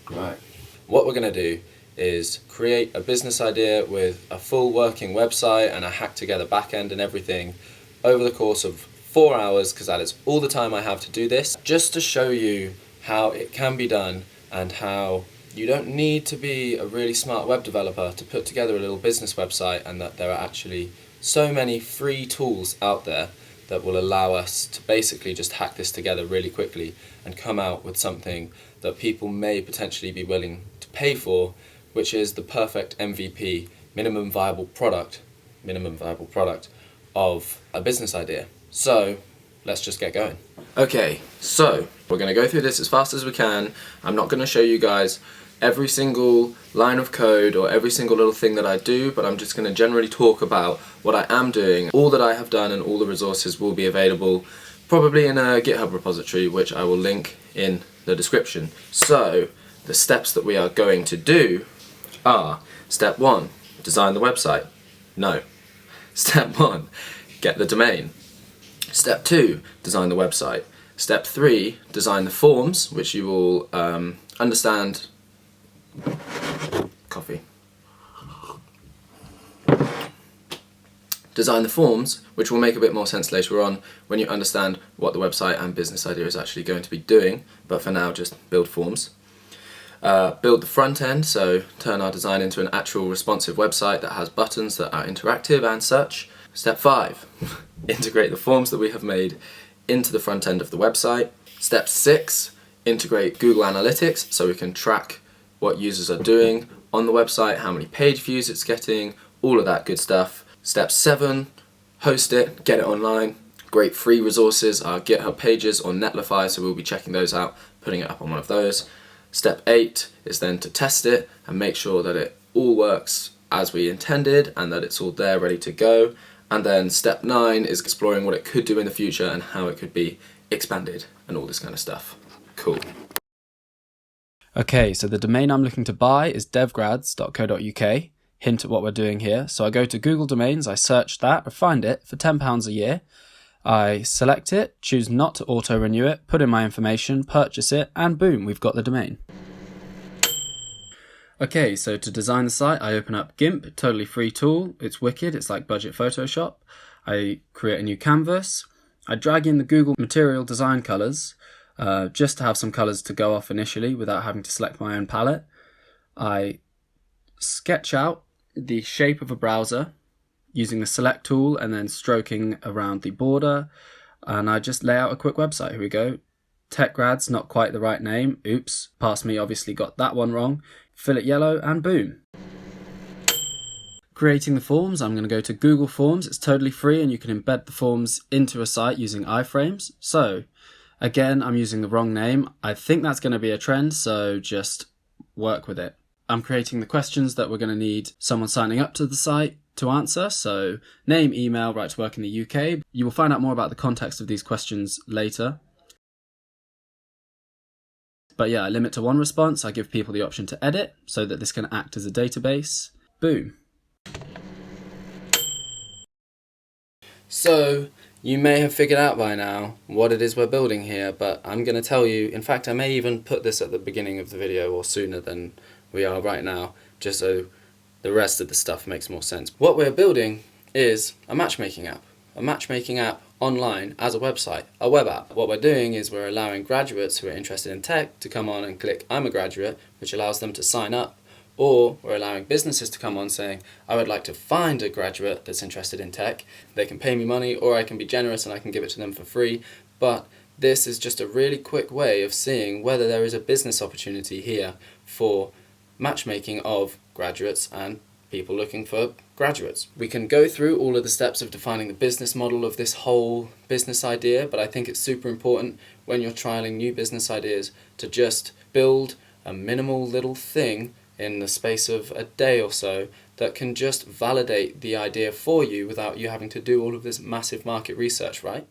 Right. What we're going to do is create a business idea with a full working website and a hacked together backend and everything over the course of 4 hours, because that is all the time I have to do this, just to show you how it can be done and how you don't need to be a really smart web developer to put together a little business website, and that there are actually so many free tools out there that will allow us to basically just hack this together really quickly and come out with something that people may potentially be willing to pay for, which is the perfect MVP, minimum viable product of a business idea. So let's just get going. Okay, so we're going to go through this as fast as we can. I'm not going to show you guys every single line of code or every single little thing that I do, but I'm just going to generally talk about what I am doing. All that I have done and all the resources will be available probably in a GitHub repository, which I will link in the description. So the steps that we are going to do are: step 1, design the website. No. Step 1, get the domain. Step 2, design the website. Step 3, design the forms, which you will understand. Coffee. Design the forms, which will make a bit more sense later on when you understand what the website and business idea is actually going to be doing, but for now just build forms. Build the front end, so turn our design into an actual responsive website that has buttons that are interactive and such. Step 5, integrate the forms that we have made into the front end of the website. Step 6, integrate Google Analytics so we can track what users are doing on the website, how many page views it's getting, all of that good stuff. Step 7, host it, get it online. Great free resources are GitHub pages or Netlify, so we'll be checking those out, putting it up on one of those. Step 8 is then to test it and make sure that it all works as we intended and that it's all there ready to go. And then step 9 is exploring what it could do in the future and how it could be expanded and all this kind of stuff. Cool. Okay, so the domain I'm looking to buy is devgrads.co.uk. Hint at what we're doing here. So I go to Google Domains, I search that, I find it for £10 a year. I select it, choose not to auto-renew it, put in my information, purchase it, and boom, we've got the domain. Okay, so to design the site, I open up GIMP, totally free tool. It's wicked, it's like budget Photoshop. I create a new canvas. I drag in the Google material design colors, just to have some colors to go off initially without having to select my own palette. I sketch out the shape of a browser using the select tool and then stroking around the border, and I just lay out a quick website. Here we go. TechGrads, not quite the right name. Oops, past me obviously got that one wrong. Fill it yellow and boom. Creating the forms, I'm going to go to Google Forms. It's totally free and you can embed the forms into a site using iframes. So again, I'm using the wrong name. I think that's going to be a trend, so just work with it. I'm creating the questions that we're going to need someone signing up to the site to answer. So name, email, right to work in the UK. You will find out more about the context of these questions later. But yeah, I limit to 1 response. I give people the option to edit so that this can act as a database. Boom. So you may have figured out by now what it is we're building here, but I'm going to tell you, in fact I may even put this at the beginning of the video or sooner than we are right now, just so the rest of the stuff makes more sense. What we're building is a matchmaking app online as a website, a web app. What we're doing is we're allowing graduates who are interested in tech to come on and click I'm a graduate, which allows them to sign up, or we're allowing businesses to come on saying I would like to find a graduate that's interested in tech. They can pay me money, or I can be generous and I can give it to them for free, but this is just a really quick way of seeing whether there is a business opportunity here for matchmaking of graduates and people looking for graduates. We can go through all of the steps of defining the business model of this whole business idea, but I think it's super important when you're trialing new business ideas to just build a minimal little thing in the space of a day or so that can just validate the idea for you without you having to do all of this massive market research, right?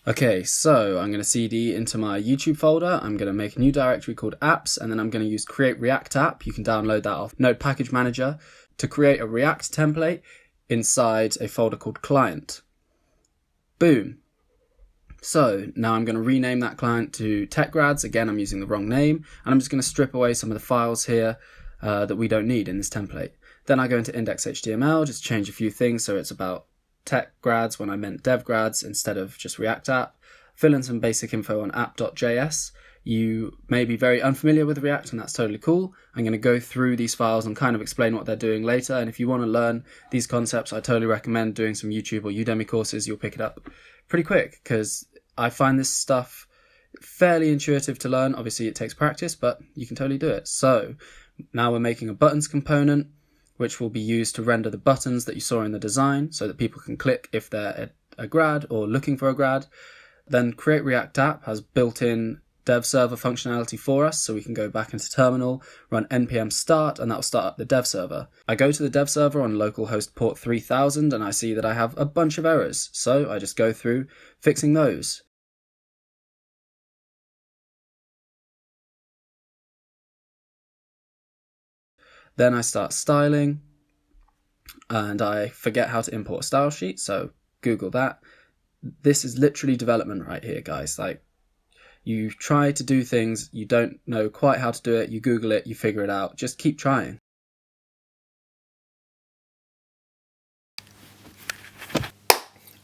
Okay, so I'm going to CD into my YouTube folder. I'm going to make a new directory called apps, and then I'm going to use create React app. You can download that off Node Package Manager to create a React template inside a folder called client. Boom. So now I'm going to rename that client to TechGrads. Again, I'm using the wrong name, and I'm just going to strip away some of the files here that we don't need in this template. Then I go into index.html, just change a few things so it's about TechGrads when I meant DevGrads instead of just React App. Fill in some basic info on app.js. You may be very unfamiliar with React, and that's totally cool. I'm going to go through these files and kind of explain what they're doing later, and if you want to learn these concepts, I totally recommend doing some YouTube or Udemy courses. You'll pick it up pretty quick, because I find this stuff fairly intuitive to learn. Obviously, it takes practice, but you can totally do it. So now we're making a buttons component, which will be used to render the buttons that you saw in the design so that people can click if they're a grad or looking for a grad. Then Create React App has built-in dev server functionality for us, so we can go back into terminal, run npm start, and that will start up the dev server. I go to the dev server on localhost port 3000 and I see that I have a bunch of errors, so I just go through fixing those. Then I start styling, and I forget how to import a style sheet, so Google that. This is literally development right here, guys. Like, you try to do things, you don't know quite how to do it, you Google it, you figure it out. Just keep trying.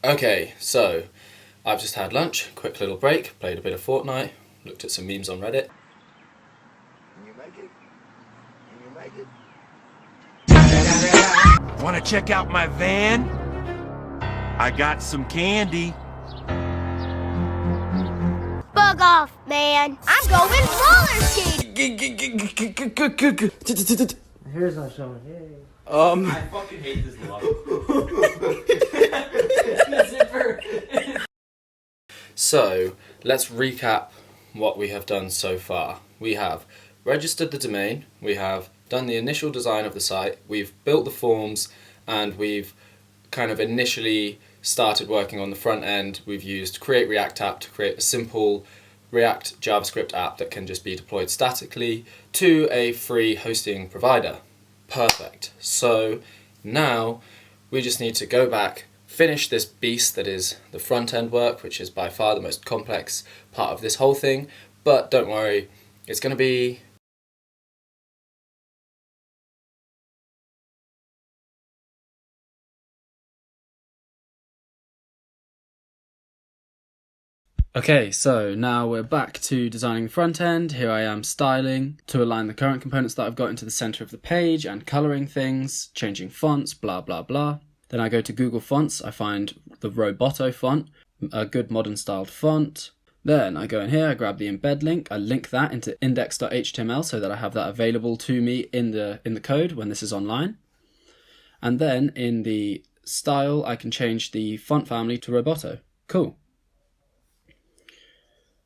Okay, so I've just had lunch, quick little break, played a bit of Fortnite, looked at some memes on Reddit. Can you make it? Can you make it? Want to check out my van? I got some candy. Bug off, man. I'm going roller skating. Here's not showing. Hey. I fucking hate this love. So, let's recap what we have done so far. We have registered the domain, we have done the initial design of the site, we've built the forms, and we've kind of initially started working on the front end. We've used Create React App to create a simple React JavaScript app that can just be deployed statically to a free hosting provider. Perfect. So now we just need to go back, finish this beast that is the front end work, which is by far the most complex part of this whole thing. But don't worry, it's going to be Okay, so now we're back to designing the front end. Here I am styling to align the current components that I've got into the center of the page and coloring things, changing fonts, blah, blah, blah. Then I go to Google Fonts. I find the Roboto font, a good modern styled font. Then I go in here, I grab the embed link, I link that into index.html so that I have that available to me in the code when this is online. And then in the style, I can change the font family to Roboto. Cool.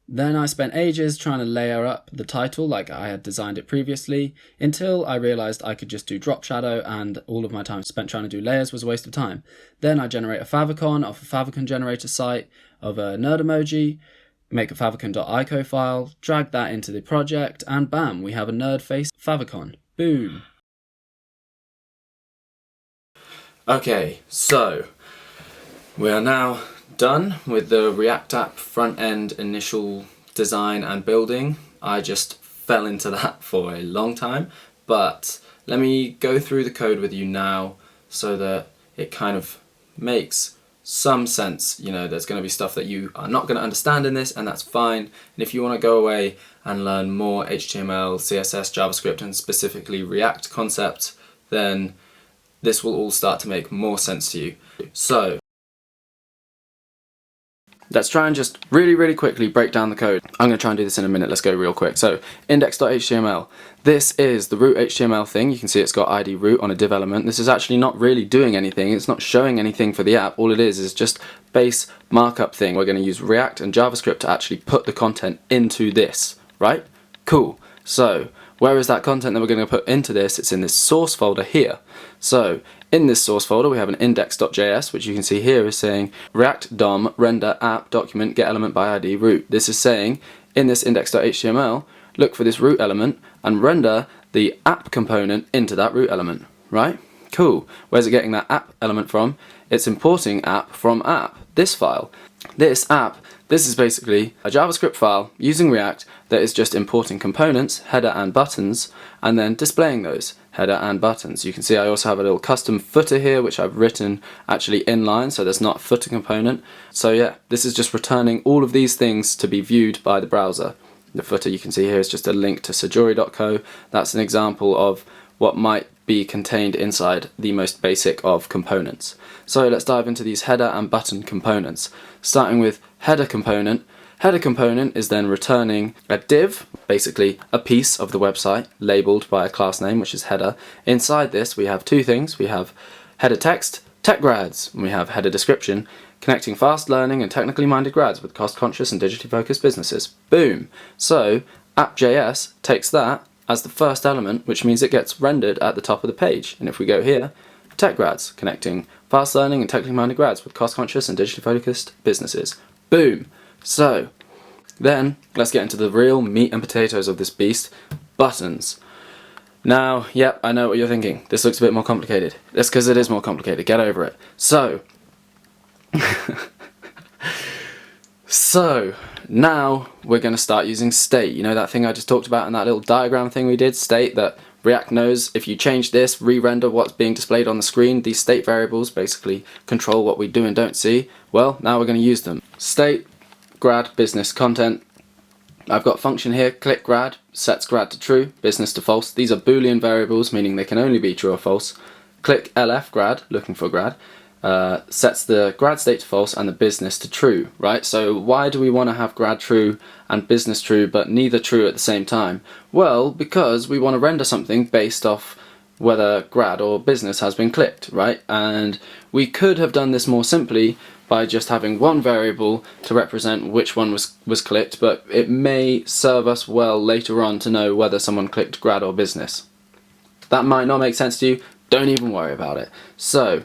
Then I spent ages trying to layer up the title like I had designed it previously, until I realized I could just do drop shadow, and all of my time spent trying to do layers was a waste of time. Then I generate a favicon off a favicon generator site of a nerd emoji, make a favicon.ico file, drag that into the project, and bam, we have a nerd face favicon. Boom. Okay, so we are now done with the React App front end initial design and building. I just fell into that for a long time, but let me go through the code with you now so that it kind of makes some sense. You know, there's going to be stuff that you are not going to understand in this, and that's fine. And if you want to go away and learn more HTML, CSS, JavaScript, and specifically React concepts, then this will all start to make more sense to you. So let's try and just really quickly break down the code. I'm going to try and do this in a minute. Let's go real quick. So index.html. This is the root HTML thing. You can see it's got ID root on a div element. This is actually not really doing anything. It's not showing anything for the app. All it is just base markup thing. We're going to use React and JavaScript to actually put the content into this, right? Cool. So where is that content that we're going to put into this? It's in this source folder here. So in this source folder we have an index.js, which you can see here is saying React DOM render app document get element by ID root. This is saying in this index.html, look for this root element and render the app component into that root element, right? Cool. Where's it getting that app element from? It's importing app from app, this file. This is basically a JavaScript file using React that is just importing components, header and buttons, and then displaying those header and buttons. You can see I also have a little custom footer here which I've written actually inline, so there's not a footer component. So yeah, this is just returning all of these things to be viewed by the browser. The footer you can see here is just a link to sajori.co. That's an example of what might be contained inside the most basic of components. So let's dive into these header and button components. Starting with header component. Header component is then returning a div, basically a piece of the website labeled by a class name which is header. Inside this we have two things. We have header text, tech grads, and we have header description, connecting fast learning and technically minded grads with cost conscious and digitally focused businesses. Boom! So app.js takes that as the first element, which means it gets rendered at the top of the page. And if we go here, tech grads, connecting fast learning and technically minded grads with cost conscious and digitally focused businesses. Boom! So then let's get into the real meat and potatoes of this beast, buttons. Now, yep, I know what you're thinking. This looks a bit more complicated. That's because it is more complicated. Get over it. So now we're going to start using state. You know that thing I just talked about in that little diagram thing we did? State, that React knows if you change this, re-render what's being displayed on the screen. These state variables basically control what we do and don't see. Well, now we're going to use them. State, grad, business, content. I've got function here, click grad, sets grad to true, business to false. These are Boolean variables, meaning they can only be true or false. Click lf grad, looking for grad. Sets the grad state to false and the business to true, right? So why do we want to have grad true and business true but neither true at the same time? Well, because we want to render something based off whether grad or business has been clicked, right? And we could have done this more simply by just having one variable to represent which one was clicked, but it may serve us well later on to know whether someone clicked grad or business. That might not make sense to you, don't even worry about it. So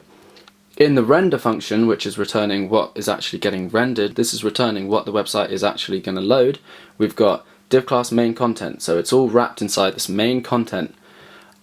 in the render function, which is returning what is actually getting rendered, this is returning what the website is actually going to load. We've got div class main content, so it's all wrapped inside this main content.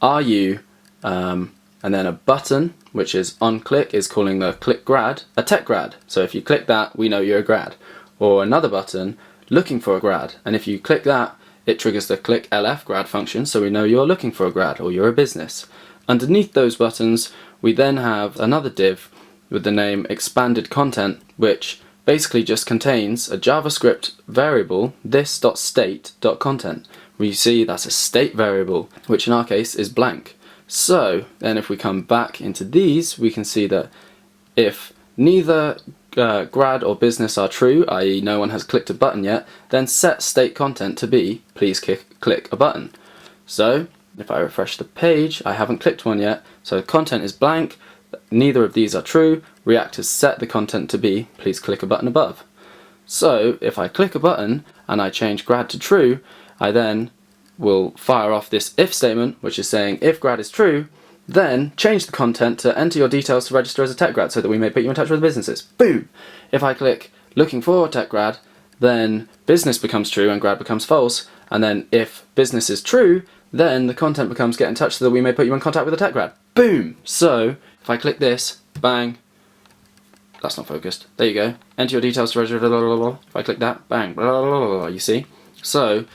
RU, and then a button, which is on click, is calling the click grad a tech grad. So if you click that, we know you're a grad. Or another button, looking for a grad, and if you click that, it triggers the click lf grad function, so we know you're looking for a grad or you're a business. Underneath those buttons, we then have another div with the name expanded content, which basically just contains a JavaScript variable, this.state.content. We see that's a state variable, which in our case is blank. So then if we come back into these, we can see that if neither grad or business are true, i.e. no one has clicked a button yet, then set state content to be please click a button. So if I refresh the page, I haven't clicked one yet, so content is blank, neither of these are true. React has set the content to be please click a button above. So if I click a button and I change grad to true, I then will fire off this if statement, which is saying if grad is true, then change the content to enter your details to register as a tech grad so that we may put you in touch with businesses. Boom! If I click looking for tech grad, then business becomes true and grad becomes false, and then if business is true, then the content becomes get in touch so that we may put you in contact with a tech grad. Boom! So if I click this, bang, that's not focused. There you go. Enter your details to register, blah, blah, blah, blah. If I click that, bang, blah, blah, blah, blah, you see? So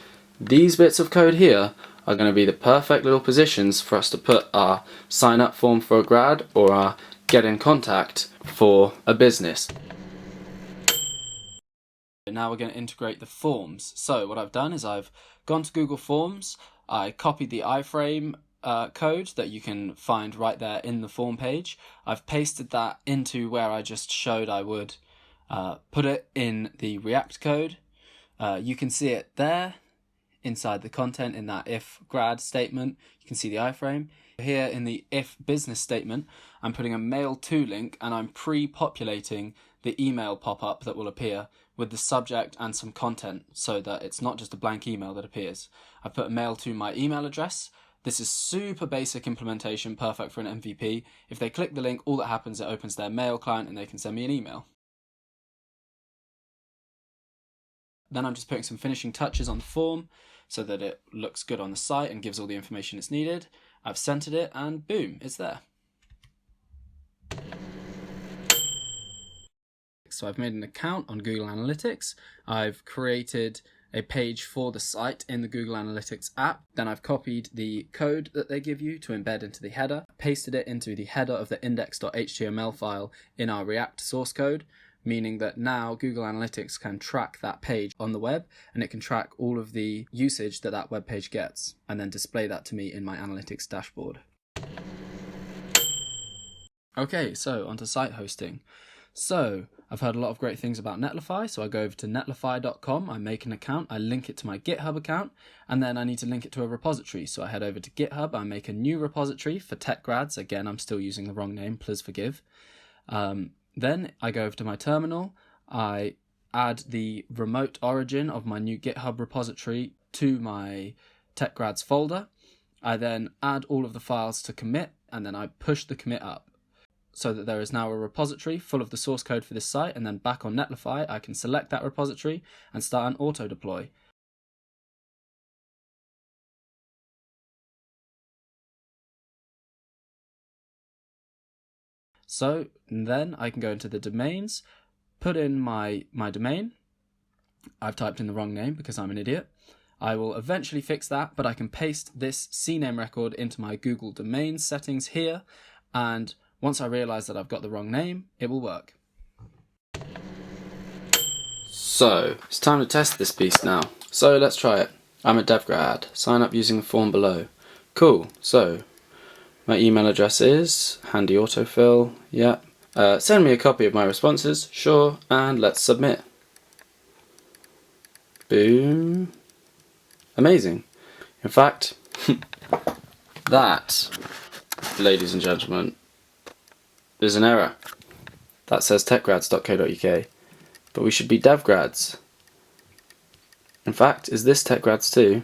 these bits of code here are going to be the perfect little positions for us to put our sign up form for a grad or our get in contact for a business. Now we're going to integrate the forms. So what I've done is I've gone to Google Forms, I copied the iframe code that you can find right there in the form page. I've pasted that into where I just showed I would put it in the React code. You can see it there inside the content in that if grad statement. You can see the iframe. Here in the if business statement, I'm putting a mail to link and I'm pre-populating the email pop-up that will appear with the subject and some content so that it's not just a blank email that appears. I've put a mail to my email address. This is super basic implementation, perfect for an MVP. If they click the link, all that happens, it opens their mail client and they can send me an email. Then I'm just putting some finishing touches on the form so that it looks good on the site and gives all the information it's needed. I've centered it and boom, it's there. So I've made an account on Google Analytics. I've created a page for the site in the Google Analytics app. Then I've copied the code that they give you to embed into the header, pasted it into the header of the index.html file in our React source code, meaning that now Google Analytics can track that page on the web, and it can track all of the usage that that web page gets, and then display that to me in my analytics dashboard. Okay, so onto site hosting. So I've heard a lot of great things about Netlify, so I go over to netlify.com, I make an account, I link it to my GitHub account, and then I need to link it to a repository. So I head over to GitHub, I make a new repository for tech grads. Again, I'm still using the wrong name, please forgive. Then I go over to my terminal, I add the remote origin of my new GitHub repository to my tech grads folder. I then add all of the files to commit, and then I push the commit up, so that there is now a repository full of the source code for this site, and then back on Netlify I can select that repository and start an auto deploy. So then I can go into the domains, put in my domain. I've typed in the wrong name because I'm an idiot. I will eventually fix that, but I can paste this CNAME record into my Google domains settings here, and once I realise that I've got the wrong name, it will work. So, it's time to test this beast now. So let's try it. I'm a DevGrad. Sign up using the form below. Cool. So, my email address is handy autofill. Yep. Send me a copy of my responses. Sure. And let's submit. Boom. Amazing. In fact, that, ladies and gentlemen, there's an error. That says techgrads.co.uk, but we should be devgrads. In fact, is this techgrads too?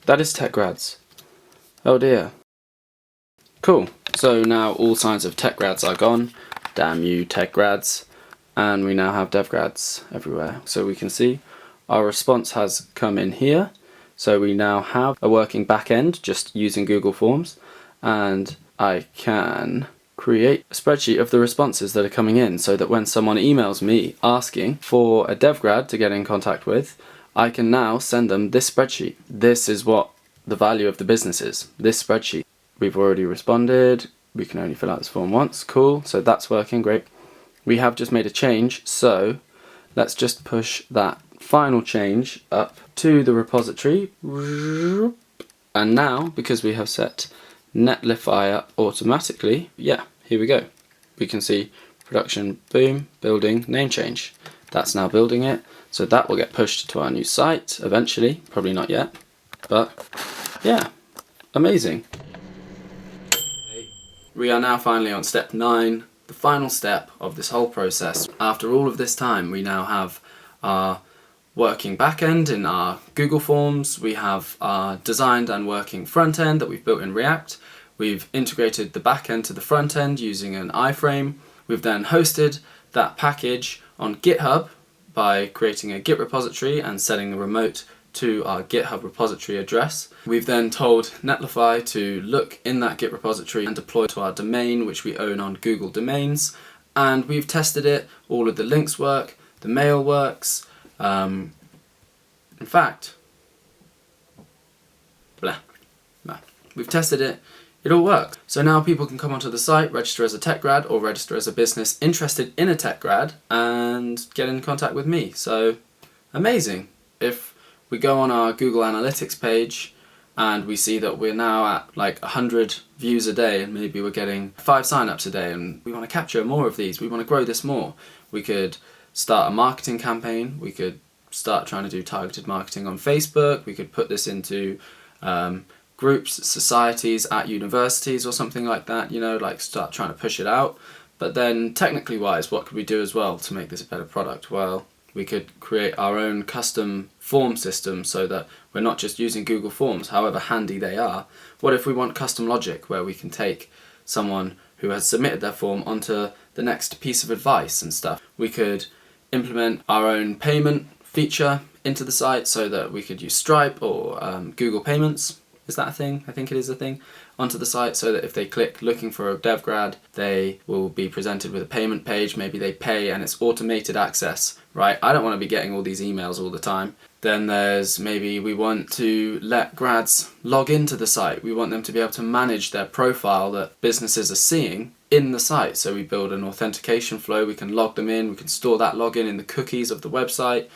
That is techgrads. Oh dear. Cool. So now all signs of techgrads are gone. Damn you, techgrads. And we now have devgrads everywhere. So we can see our response has come in here. So we now have a working backend just using Google Forms, and I can create a spreadsheet of the responses that are coming in, so that when someone emails me asking for a DevGrad to get in contact with, I can now send them this spreadsheet. This is what the value of the business is, this spreadsheet. We've already responded, we can only fill out this form once, cool, so that's working, great. We have just made a change, so let's just push that final change up to the repository, and now, because we have set Netlify up automatically, yeah, here we go. We can see production, boom, building, name change. That's now building it, so that will get pushed to our new site eventually, probably not yet, but yeah, amazing. We are now finally on step 9, the final step of this whole process. After all of this time, we now have our working backend in our Google Forms, we have our designed and working front end that we've built in React, we've integrated the backend to the front end using an iframe, we've then hosted that package on GitHub by creating a Git repository and setting the remote to our GitHub repository address. We've then told Netlify to look in that Git repository and deploy to our domain, which we own on Google Domains, and we've tested it, all of the links work, the mail works. In fact, we've tested it, it all works. So now people can come onto the site, register as a tech grad or register as a business interested in a tech grad and get in contact with me. So amazing. If we go on our Google Analytics page and we see that we're now at like 100 views a day and maybe we're getting 5 signups a day, and we want to capture more of these, we want to grow this more, we could start a marketing campaign, we could start trying to do targeted marketing on Facebook, we could put this into groups, societies at universities or something like that, you know, like start trying to push it out. But then technically wise, what could we do as well to make this a better product? Well, we could create our own custom form system so that we're not just using Google Forms, however handy they are. What if we want custom logic where we can take someone who has submitted their form onto the next piece of advice and stuff? We could implement our own payment feature into the site so that we could use Stripe or Google Payments. is that a thing? I think it is a thing, onto the site, so that if they click looking for a dev grad, they will be presented with a payment page. Maybe they pay and it's automated access, right? I don't want to be getting all these emails all the time. Then there's maybe we want to let grads log into the site. We want them to be able to manage their profile that businesses are seeing in the site. So we build an authentication flow, we can log them in, we can store that login in the cookies of the website.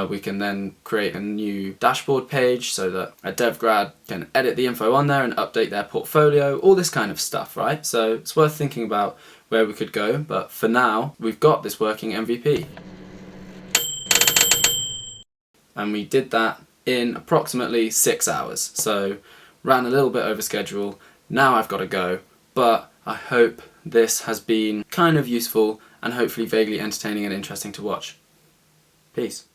We can then create a new dashboard page so that a dev grad can edit the info on there and update their portfolio, all this kind of stuff, right? So it's worth thinking about where we could go, but for now, we've got this working MVP. And we did that in approximately 6 hours, so ran a little bit over schedule. Now I've got to go, but I hope this has been kind of useful and hopefully vaguely entertaining and interesting to watch. Peace.